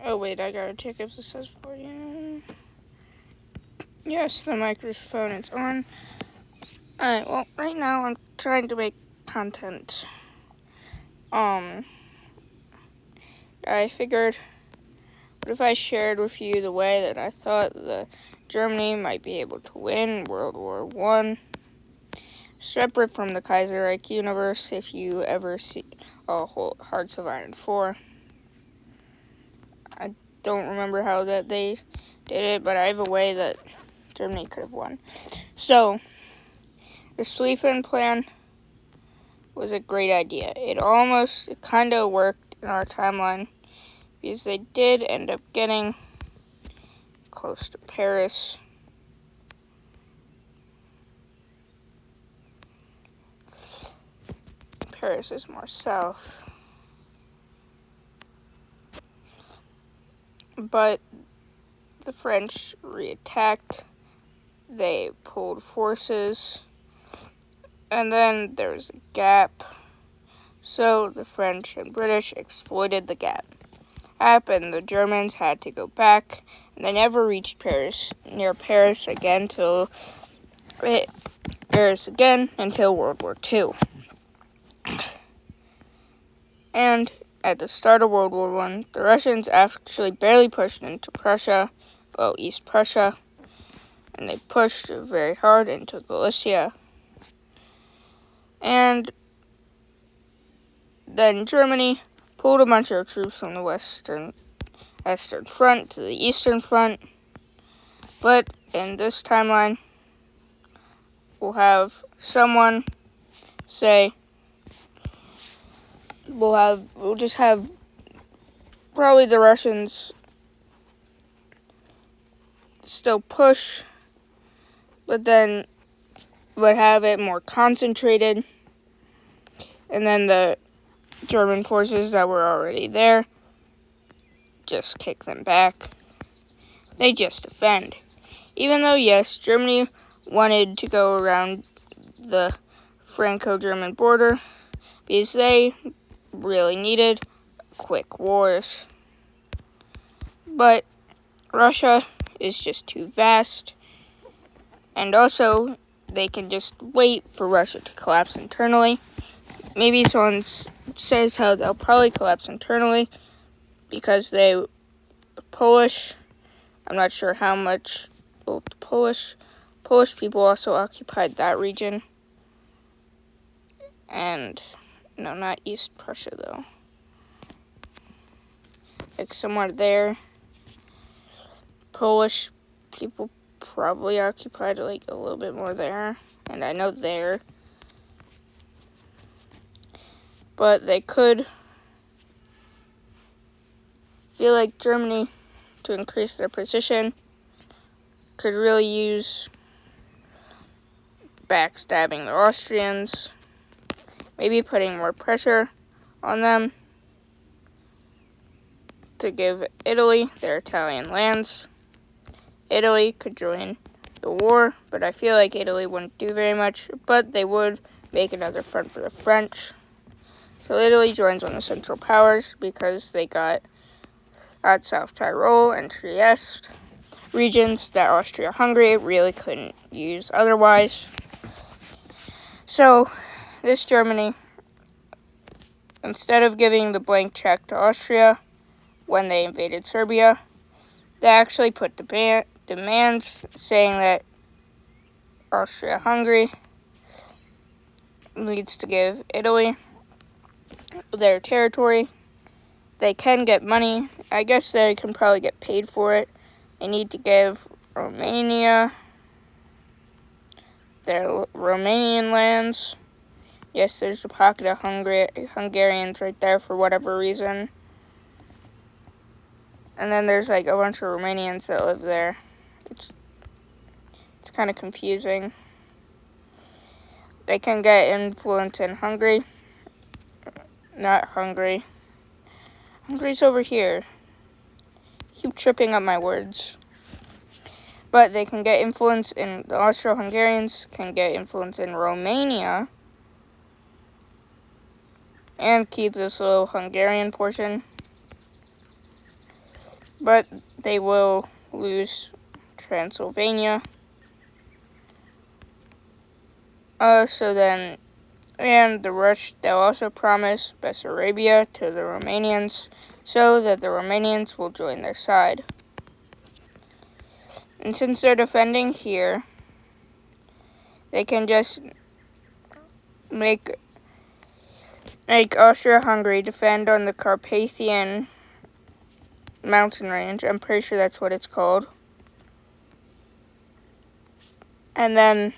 Oh wait, I gotta check if this says 40. Yes, the microphone is on. Alright, well, right now I'm trying to make content. I figured, what if I shared with you the way that I thought Germany might be able to win World War I, separate from the Kaiserreich universe, if you ever see Hearts of Iron 4. I don't remember how that they did it, but I have a way that Germany could have won. So, the Schlieffen plan was a great idea. It kind of worked in our timeline, because they did end up getting close to Paris. Paris is more south. But the French reattacked. They pulled forces. And then there was a gap. So the French and British exploited the gap. And the Germans had to go back. And they never reached near Paris again until World War II. And at the start of World War I, the Russians actually barely pushed into East Prussia, and they pushed very hard into Galicia. And then Germany pulled a bunch of troops from the Western Front to the Eastern Front. But in this timeline, we'll have someone say, we'll just have probably the Russians still push, but then would have it more concentrated, and then the German forces that were already there just kick them back. They just defend. Even though, yes, Germany wanted to go around the Franco-German border because they really needed quick wars. But Russia is just too vast, and also they can just wait for Russia to collapse internally. Maybe someone says how they'll probably collapse internally because the Polish, I'm not sure how much, both the Polish people also occupied that region. And, no, not East Prussia, though. Like, somewhere there. Polish people probably occupied, like, a little bit more there. And I know there. But they could feel like Germany, to increase their position, could really use backstabbing the Austrians, maybe putting more pressure on them to give Italy their Italian lands. Italy could join the war, but I feel like Italy wouldn't do very much, but they would make another front for the French. So Italy joins on the Central Powers because they got South Tyrol and Trieste, regions that Austria-Hungary really couldn't use otherwise. So this Germany, instead of giving the blank check to Austria when they invaded Serbia, they actually put demands saying that Austria-Hungary needs to give Italy their territory. They can get money. I guess they can probably get paid for it. They need to give Romania their Romanian lands. Yes, there's a pocket of Hungarians right there for whatever reason. And then there's like a bunch of Romanians that live there. It's kind of confusing. They can get influence in Hungary. Not Hungary. Hungary's over here. Keep tripping up my words. But they can get influence in, the Austro-Hungarians can get influence in Romania and keep this little Hungarian portion. but they will lose Transylvania. And they'll also promise Bessarabia to the Romanians so that the Romanians will join their side. And since they're defending here, they can just make Austria-Hungary defend on the Carpathian mountain range. I'm pretty sure that's what it's called. And then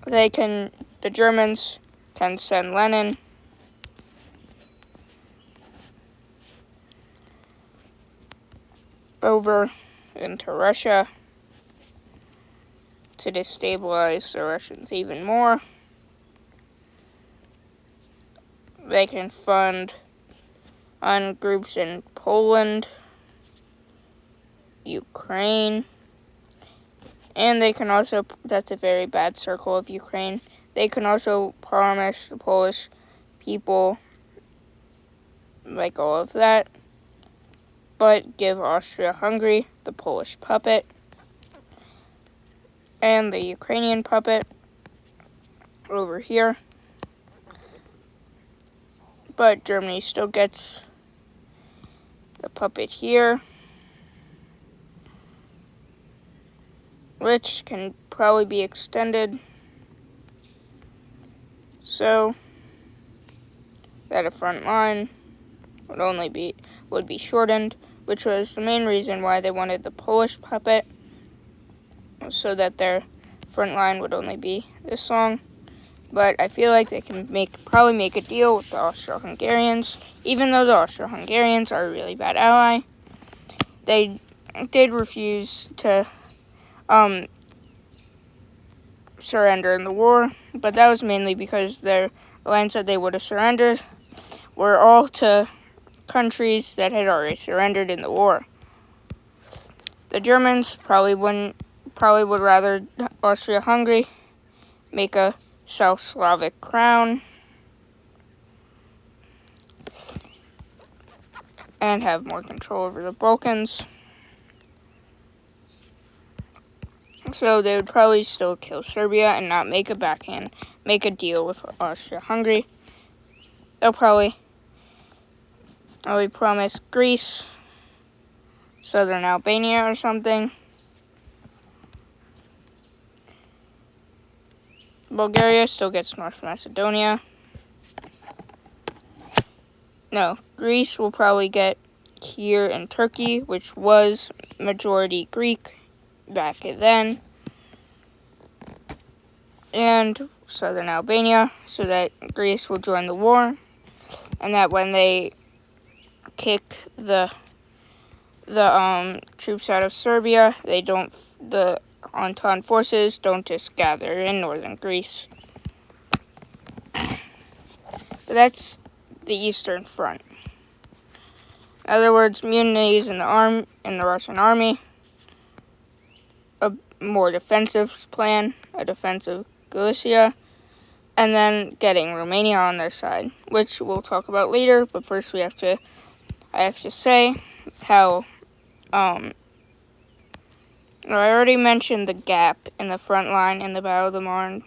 the Germans can send Lenin over into Russia to destabilize the Russians even more. They can fund on groups in Poland, Ukraine, and they can also, that's a very bad circle of Ukraine, they can also promise the Polish people, like all of that, but give Austria-Hungary the Polish puppet and the Ukrainian puppet over here. But Germany still gets the puppet here, which can probably be extended so that a front line would be shortened, which was the main reason why they wanted the Polish puppet, so that their front line would only be this long. But I feel like they can probably make a deal with the Austro-Hungarians, even though the Austro-Hungarians are a really bad ally. They did refuse to surrender in the war, but that was mainly because the lands that they would have surrendered were all to countries that had already surrendered in the war. The Germans probably would rather Austria-Hungary make a South Slavic crown and have more control over the Balkans. So they would probably still kill Serbia and not make a deal with Austria-Hungary. They'll probably promise Greece, southern Albania or something. Bulgaria still gets North Macedonia. No, Greece will probably get here in Turkey, which was majority Greek back then, and southern Albania, so that Greece will join the war, and that when they kick the troops out of Serbia, the Entente forces don't just gather in northern Greece. But that's the Eastern Front. In other words, mutinies in the Russian army, a more defensive plan, a defensive Galicia, and then getting Romania on their side, which we'll talk about later. But first, I have to say how I already mentioned the gap in the front line in the Battle of the Marne.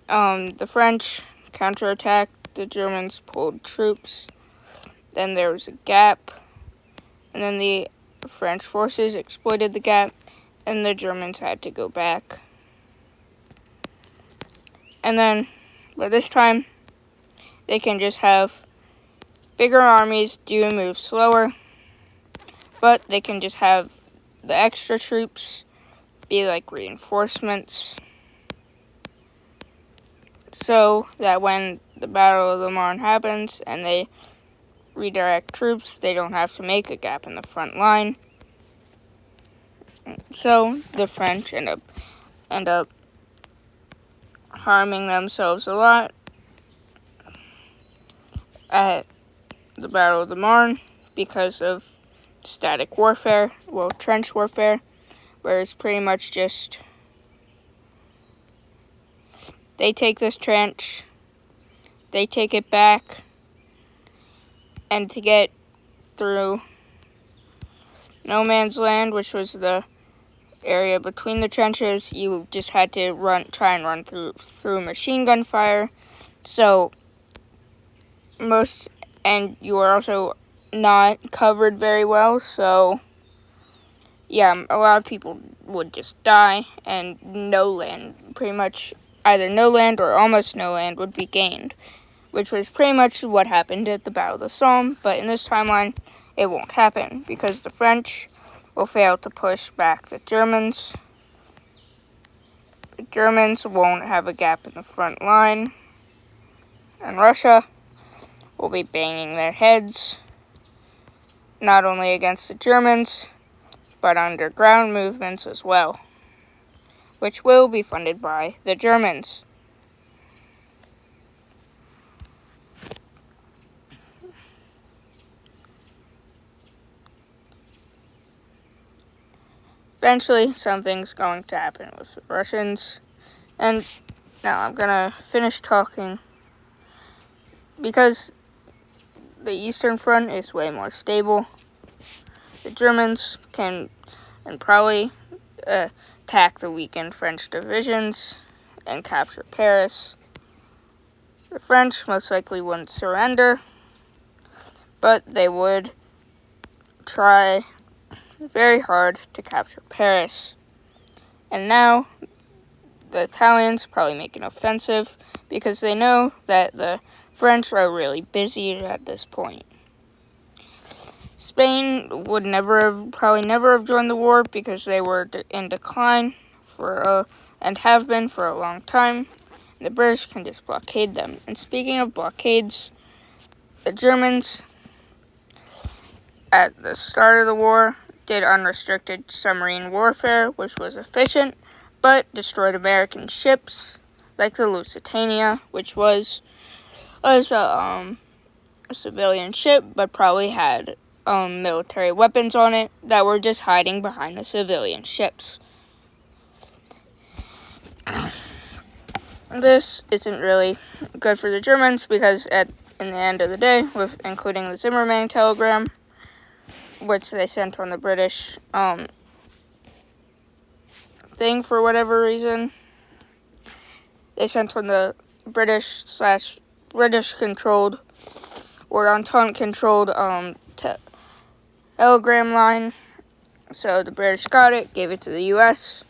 The French counterattacked, the Germans pulled troops, then there was a gap, and then the French forces exploited the gap, and the Germans had to go back. And then, by this time, they can just have bigger armies move slower, but they can just have the extra troops be like reinforcements, so that when the Battle of the Marne happens and they redirect troops, they don't have to make a gap in the front line. So the French end up harming themselves a lot at the Battle of the Marne because of static warfare, trench warfare, where it's pretty much just they take this trench, they take it back, and to get through no man's land, which was the area between the trenches. You just had to try and run through machine gun fire. So and you were also not covered very well. So yeah, a lot of people would just die, and no land, pretty much either no land or almost no land would be gained, which was pretty much what happened at the Battle of the Somme. But in this timeline, it won't happen because the French will fail to push back the Germans. The Germans won't have a gap in the front line, and Russia will be banging their heads, not only against the Germans, but underground movements as well, which will be funded by the Germans. Eventually, something's going to happen with the Russians. And now I'm going to finish talking because the Eastern Front is way more stable. The Germans can probably attack the weakened French divisions and capture Paris. The French most likely wouldn't surrender, but they would try very hard to capture Paris. And now the Italians probably make an offensive because they know that the French are really busy at this point. Spain would probably never have joined the war because they were in decline and have been for a long time. And the British can just blockade them. And speaking of blockades, the Germans at the start of the war did unrestricted submarine warfare, which was efficient, but destroyed American ships like the Lusitania, which was a civilian ship, but probably had military weapons on it that were just hiding behind the civilian ships. This isn't really good for the Germans because in the end of the day, including the Zimmermann telegram, which they sent on the British thing for whatever reason, they sent on the British controlled or Entente controlled telegram line. So the British got it, gave it to the U.S.,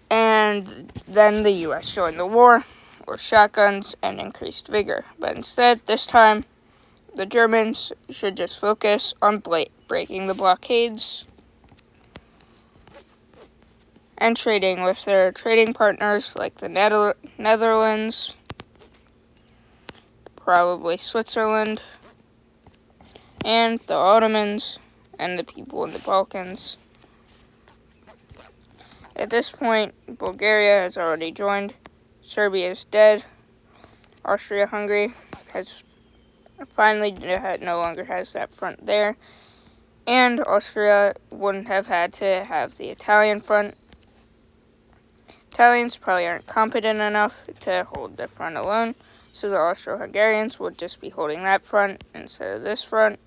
and then the U.S. joined the war with shotguns and increased vigor. But instead, this time, the Germans should just focus on breaking the blockades and trading with their trading partners like the Netherlands, probably Switzerland, and the Ottomans and the people in the Balkans. At this point, Bulgaria has already joined. Serbia is dead. Austria-Hungary has finally no longer has that front there. And Austria wouldn't have had to have the Italian front. Italians probably aren't competent enough to hold the front alone, so the Austro-Hungarians would just be holding that front instead of this front.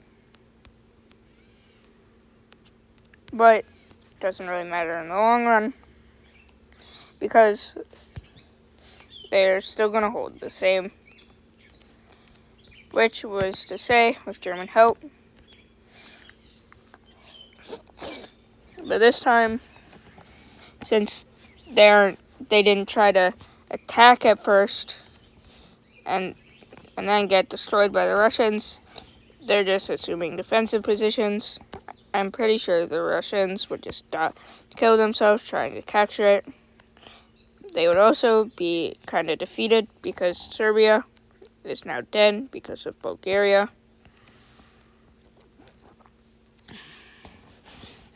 But it doesn't really matter in the long run because they're still going to hold the same, which was to say, with German help. But this time, since they didn't try to attack at first and then get destroyed by the Russians, they're just assuming defensive positions. I'm pretty sure the Russians would just kill themselves trying to capture it. They would also be kind of defeated because Serbia is now dead because of Bulgaria.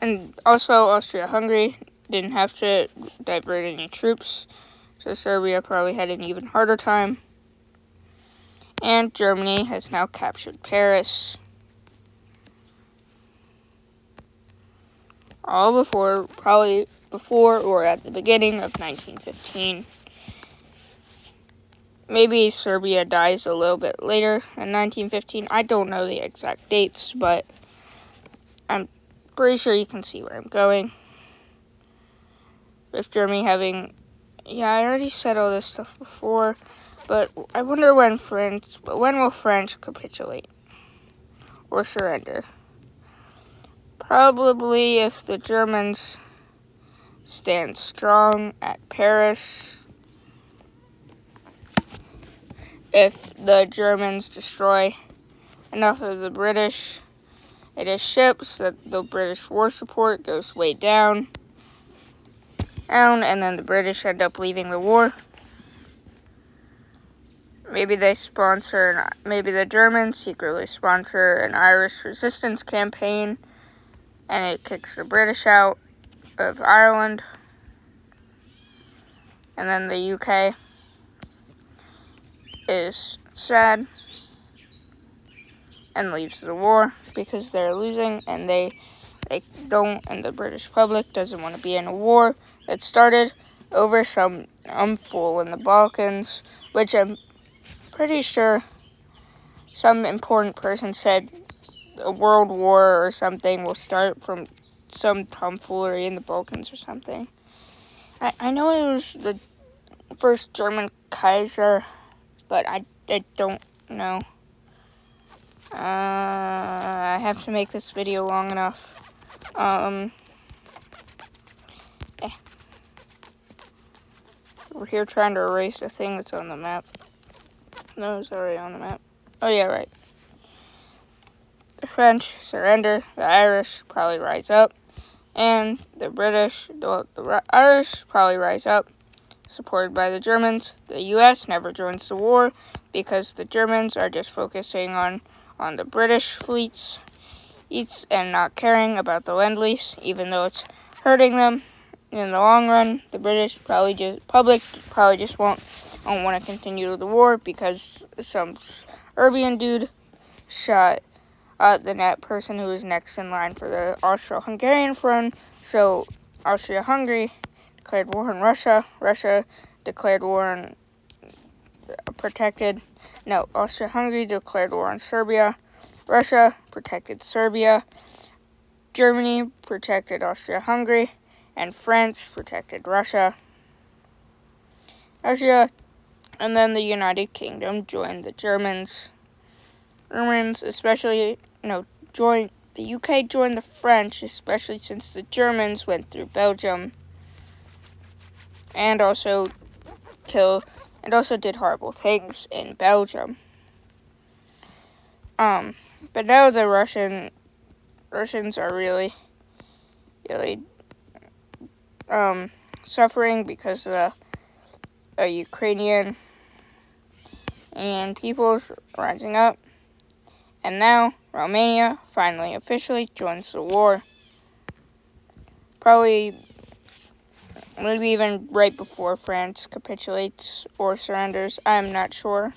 And also Austria-Hungary didn't have to divert any troops, so Serbia probably had an even harder time. And Germany has now captured Paris. All probably before or at the beginning of 1915. Maybe Serbia dies a little bit later in 1915. I don't know the exact dates, but I'm Pretty sure you can see where I'm going. With Germany having... Yeah, I already said all this stuff before, but I wonder when will France capitulate or surrender? Probably if the Germans stand strong at Paris, if the Germans destroy enough of the British ships that the British war support goes way down, and then the British end up leaving the war. Maybe the Germans secretly sponsor an Irish resistance campaign, and it kicks the British out of Ireland. And then the UK is sad and leaves the war because they're losing, and they don't, and the British public doesn't want to be in a war that started over some fool in the Balkans, which I'm pretty sure some important person said a world war or something will start from some tomfoolery in the Balkans or something. I know it was the first German Kaiser, but I don't know. I have to make this video long enough. We're here trying to erase a thing that's on the map. No, it's already on the map. Oh yeah, right. The French surrender, the Irish probably rise up, and the Irish probably rise up, supported by the Germans. The U.S. never joins the war because the Germans are just focusing on the British fleets and not caring about the Lend-Lease, even though it's hurting them in the long run. The British public probably just won't want to continue the war because some Serbian dude shot the person who was next in line for the Austro-Hungarian front. So Austria-Hungary declared war on Russia. Russia declared war on Austria-Hungary declared war on Serbia. Russia protected Serbia. Germany protected Austria-Hungary. And France protected Russia. And then the United Kingdom joined the Germans. The UK joined the French, especially since the Germans went through Belgium. And also did horrible things in Belgium. But now the Russians are really suffering because of the Ukrainian and people's rising up. And now Romania finally officially joins the war. Probably maybe even right before France capitulates or surrenders. I'm not sure.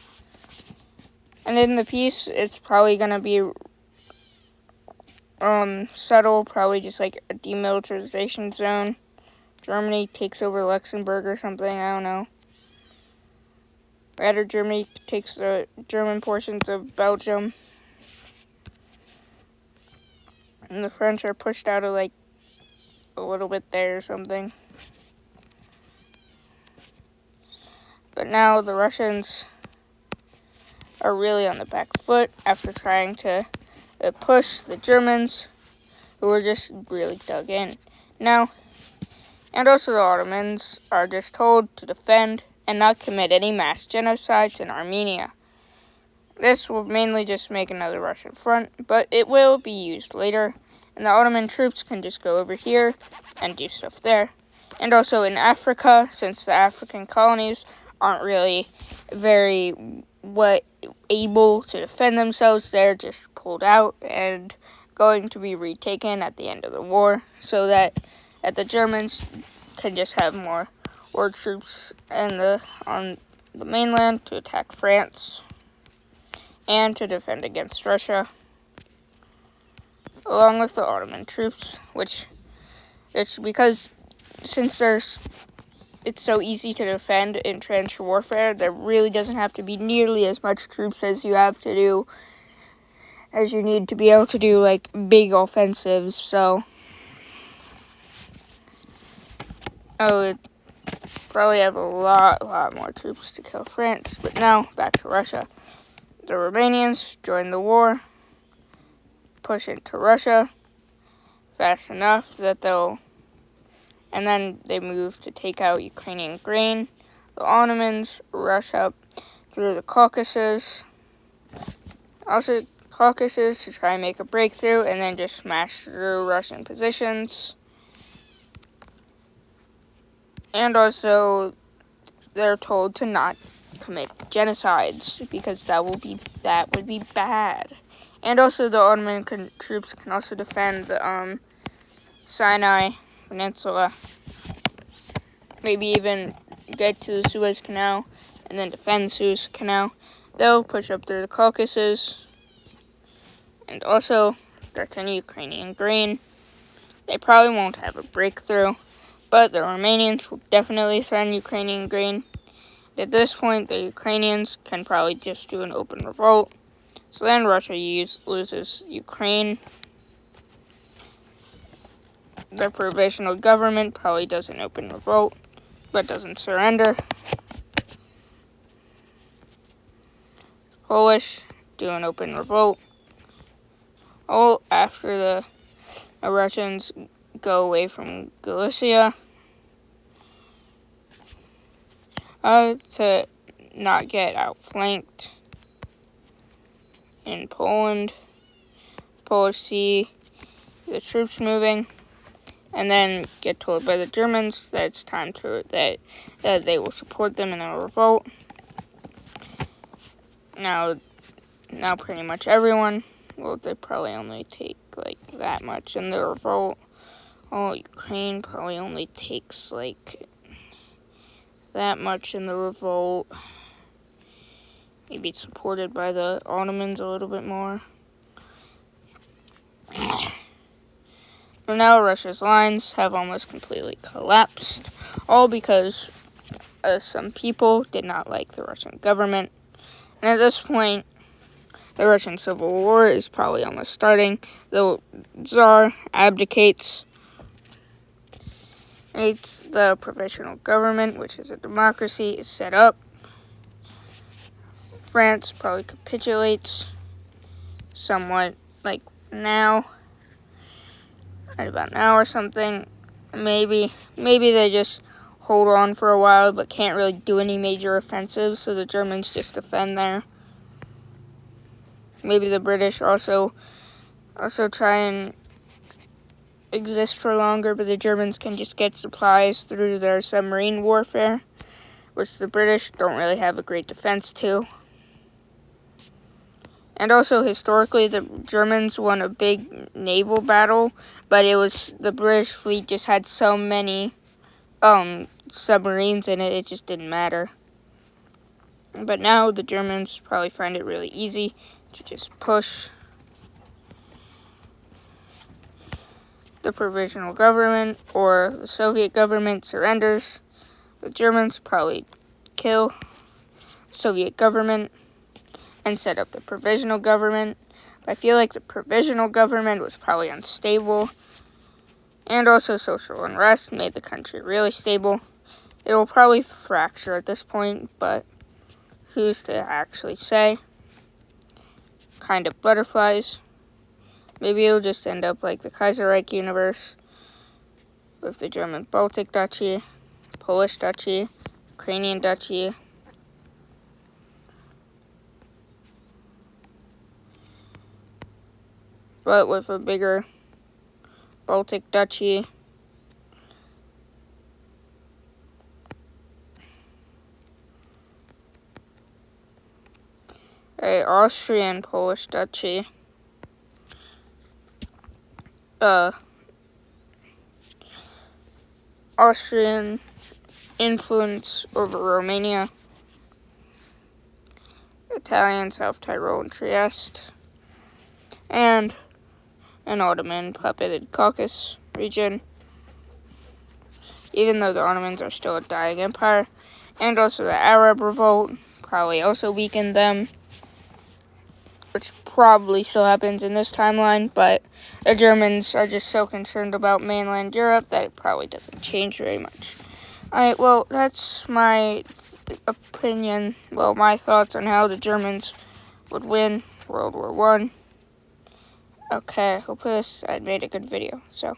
And in the peace, it's probably going to be subtle, probably just like a demilitarization zone. Germany takes over Luxembourg or something, I don't know. Rather, Germany takes the German portions of Belgium. And the French are pushed out of like a little bit there or something. But now the Russians are really on the back foot after trying to push the Germans, who were just really dug in. Now, and also the Ottomans are just told to defend and not commit any mass genocides in Armenia. This will mainly just make another Russian front, but it will be used later, and the Ottoman troops can just go over here and do stuff there. And also in Africa, since the African colonies aren't really very able to defend themselves, they're just pulled out and going to be retaken at the end of the war, so that the Germans can just have more troops on the mainland to attack France and to defend against Russia, along with the Ottoman troops, which it's because since it's so easy to defend in trench warfare, there really doesn't have to be nearly as much troops as you have to do as you need to be able to do like big offensives. So I would probably have a lot more troops to kill France. But now back to Russia. The Romanians joined the war, push into Russia fast enough that and then they moved to take out Ukrainian grain. The Ottomans rush up through the Caucasus, to try and make a breakthrough, and then just smash through Russian positions. And also, they're told to not commit genocides because that would be bad. And also, the Ottoman troops can also defend the Sinai Peninsula. Maybe even get to the Suez Canal and then defend the Suez Canal. They'll push up through the Caucasus and also threaten Ukrainian grain. They probably won't have a breakthrough, but the Romanians will definitely threaten Ukrainian grain. At this point, the Ukrainians can probably just do an open revolt. So then Russia loses Ukraine. The provisional government probably does an open revolt, but doesn't surrender. Polish do an open revolt. All after the Russians go away from Galicia to not get outflanked in Poland. Polish see the troops moving, and then get told by the Germans that it's time that they will support them in a revolt. Now pretty much everyone, well, they probably only take like that much in the revolt. Ukraine probably only takes like that much in the revolt. Maybe it's supported by the Ottomans a little bit more. But now Russia's lines have almost completely collapsed, all because some people did not like the Russian government. And at this point, the Russian Civil War is probably almost starting. The Tsar abdicates. It's the provisional government, which is a democracy, is set up. France probably capitulates somewhat, like now, right about now or something. Maybe they just hold on for a while, but can't really do any major offensives, so the Germans just defend there. Maybe the British also try and exist for longer, but the Germans can just get supplies through their submarine warfare, which the British don't really have a great defense to. And also, historically, the Germans won a big naval battle, but it was the British fleet just had so many submarines in it, it just didn't matter. But now the Germans probably find it really easy to just push the provisional government, or the Soviet government surrenders. The Germans probably kill the Soviet government and set up the provisional government. But I feel like the provisional government was probably unstable, and also social unrest made the country really stable. It will probably fracture at this point, but who's to actually say? Kind of butterflies. Maybe it'll just end up like the Kaiserreich universe, with the German Baltic Duchy, Polish Duchy, Ukrainian Duchy. But with a bigger Baltic Duchy. A Austrian Polish Duchy. Austrian influence over Romania. Italian South Tyrol and Trieste. And an Ottoman puppeted Caucasus region, even though the Ottomans are still a dying empire. And also the Arab revolt probably also weakened them, which probably still happens in this timeline, but the Germans are just so concerned about mainland Europe that it probably doesn't change very much. Alright, well, that's my opinion, well, my thoughts on how the Germans would win World War I. Okay, I hope I made a good video, so...